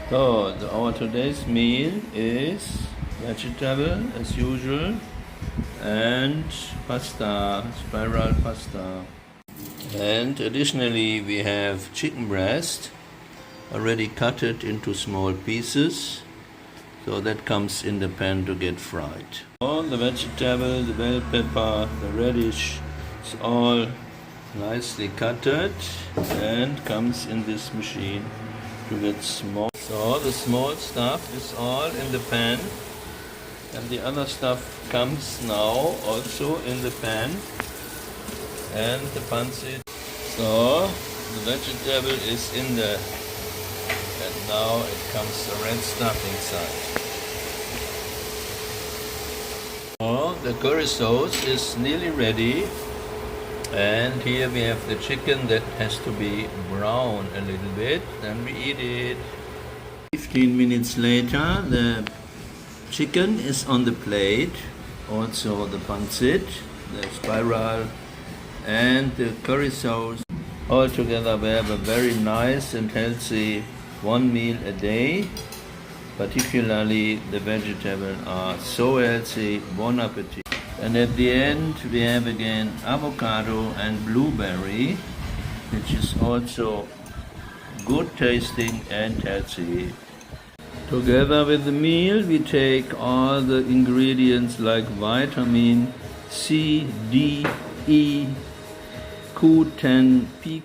So, our today's meal is vegetable as usual and pasta, spiral pasta. And additionally we have chicken breast already cut it into small pieces, so that comes in the pan to get fried. All the vegetable, the bell pepper, the radish, it's all nicely cutted and comes in this machine to get small. So the small stuff is all in the pan, and the other stuff comes now also in the pan and the pancit. So the vegetable is in there, and now it comes the red stuff inside. So the curry sauce is nearly ready, and here we have the chicken that has to be brown a little bit, then we eat it. 15 minutes later the chicken is on the plate, also the pancit, the spiral and the curry sauce. All together we have a very nice and healthy one meal a day. Particularly the vegetables are so healthy. Bon appetit. And at the end we have again avocado and blueberry, which is also good tasting and healthy. Together with the meal we take all the ingredients like vitamin C, D, E, Q10, P.